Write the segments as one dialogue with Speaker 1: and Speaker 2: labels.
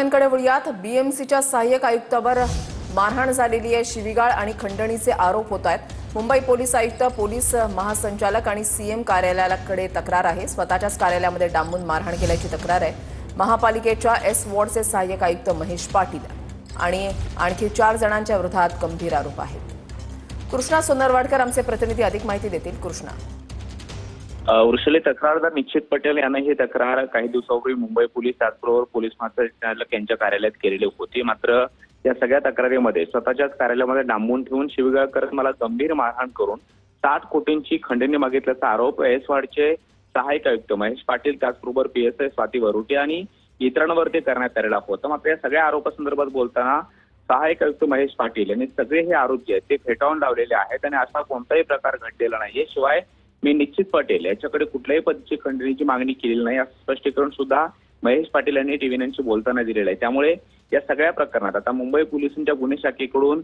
Speaker 1: कडे वळूयात. बीएमसीच्या सहाय्यक आयुक्तावर मारहाण झालेली आहे. शिवीगाळ आणि खंडणीचे आरोप होत आहेत. मुंबई पोलीस आयुक्त, पोलीस महासंचालक आणि सीएम कार्यालयाकडे तक्रार आहे. स्वतःच्याच कार्यालयामध्ये डांबून मारहाण केल्याची तक्रार आहे. महापालिकेच्या एस वॉर्डचे सहाय्यक आयुक्त महेश पाटील आणि आणखी 4 जणांच्या विरोधात गंभीर आरोप आहेत. कृष्णा सोनरवाडकर आमचे प्रतिनिधी अधिक माहिती देतील. कृष्णा,
Speaker 2: वृषले तक्रारदार निश्चित पटेल यांनी ही तक्रार काही दिवसापूर्वी मुंबई पोलीस त्याचबरोबर पोलीस महासंचालक यांच्या कार्यालयात केलेली होती. मात्र या सगळ्या तक्रारीमध्ये स्वतःच्याच कार्यालयामध्ये डांबून ठेवून शिवीगाळ करत मला गंभीर मारहाण करून 60 कोटींची खंडणी मागितल्याचा आरोप एस वार्डचे सहाय्यक आयुक्त महेश पाटील त्याचबरोबर पीएसआय स्वाती वरुटे आणि इतरांवरती करण्यात आलेला होता. मात्र या सगळ्या आरोपासंदर्भात बोलताना सहाय्यक आयुक्त महेश पाटील यांनी सगळे हे आरोप जे आहेत ते फेटाळून लावलेले आहेत आणि असा कोणताही प्रकार घडलेला नाहीये. शिवाय मी निश्चित पटेल याच्याकडे कुठल्याही पद्धतीची खंडणीची मागणी केलेली नाही असं स्पष्टीकरण सुद्धा महेश पाटील यांनी टीव्ही9शी बोलताना दिलेलं आहे. त्यामुळे या सगळ्या प्रकरणात आता मुंबई पोलिसांच्या गुन्हे शाखेकडून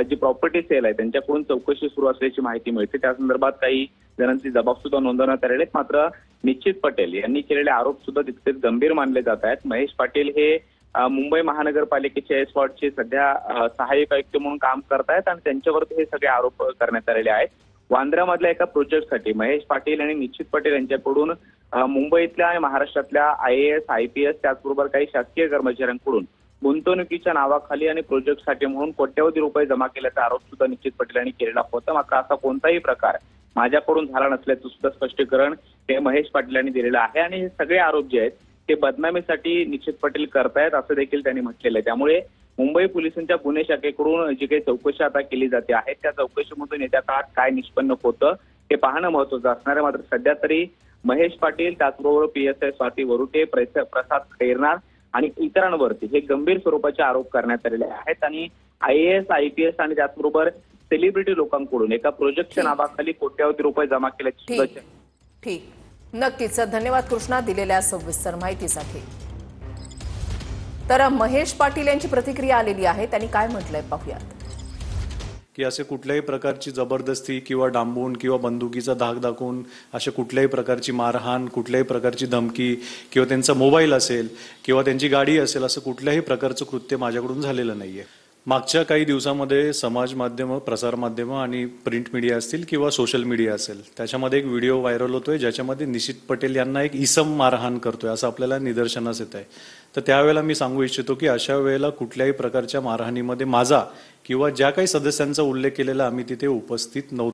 Speaker 2: जी प्रॉपर्टी सेल आहे त्यांच्याकडून चौकशी सुरू असल्याची माहिती मिळते. त्या संदर्भात काही जणांची जबाब सुद्धा नोंदवण्यात आलेले आहेत. मात्र निश्चित पटेल यांनी केलेले आरोप सुद्धा तितकेच गंभीर मानले जात आहेत. महेश पाटील हे मुंबई महानगरपालिकेच्या एस वॉर्डचे सध्या सहाय्यक आयुक्त म्हणून काम करतायत आणि त्यांच्यावरती हे सगळे आरोप करण्यात आलेले आहेत. वांद्र्यामधल्या एका प्रोजेक्टसाठी महेश पाटील आणि निश्चित पटेल यांच्याकडून मुंबईतल्या आणि महाराष्ट्रातल्या IAS, IPS त्याचबरोबर काही शासकीय कर्मचाऱ्यांकडून गुंतवणुकीच्या नावाखाली आणि प्रोजेक्टसाठी म्हणून कोट्यवधी रुपये जमा केल्याचा आरोप सुद्धा निश्चित पटेल यांनी केलेला होता. मात्र असा कोणताही प्रकार माझ्याकडून झाला नसल्याचं सुद्धा स्पष्टीकरण हे महेश पाटील यांनी दिलेलं आहे आणि हे सगळे आरोप जे आहेत ते बदनामीसाठी निश्चित पटेल करतायत असं देखील त्यांनी म्हटलेलं आहे. त्यामुळे मुंबई पोलिसांच्या गुन्हे शाखेकडून जी काही चौकशी आता केली जाते आहे त्या चौकशीमधून येत्या काळात काय निष्पन्न होतं हे पाहणं महत्त्वाचं असणार आहे. मात्र सध्या तरी महेश पाटील त्याचबरोबर पीएसआय स्वाती वरुटे, प्रसाद खैरनार आणि इतरांवरती हे गंभीर स्वरूपाचे आरोप करण्यात आलेले आहेत आणि IAS, IPS आणि त्याचबरोबर सेलिब्रिटी लोकांकडून एका प्रोजेक्टच्या नावाखाली कोट्यवधी रुपये जमा केल्याची सुद्धा.
Speaker 1: ठीक, नक्कीच. धन्यवाद कृष्णा दिलेल्या सविस्तर माहितीसाठी. तर महेश पाटील यांची प्रतिक्रिया आलेली आहे. त्यांनी काय म्हटलंय पाहूयात.
Speaker 3: की असे कुठल्याही प्रकारची जबरदस्ती किंवा डांबून किंवा बंदुकीचा धाक दाखवून अशा कुठल्याही प्रकारची मारहाण, कुठल्याही प्रकारची धमकी किंवा त्यांचा मोबाईल असेल किंवा त्यांची गाडी असेल असं कुठल्याही प्रकारचं कृत्य माझ्याकडून झालेलं नाहीये. मागच्या काही दिवसामध्ये समाज माध्यमं, प्रसार माध्यमं आणि प्रिंट मीडिया असतील किंवा सोशल मीडिया असेल त्याच्यामध्ये एक व्हिडिओ व्हायरल होतोय ज्याच्यामध्ये निश्चित पटेल यांना एक इसम मारहाण करतोय असं आपल्याला निदर्शनास येत आहे. तर त्यावेळेला मी सांगू इच्छितो की अशा वेळेला कुठल्याही प्रकारच्या मारहाणीमध्ये माझा किंवा ज्या काही सदस्यांचा उल्लेख केलेला आम्ही तिथे उपस्थित नव्हतो.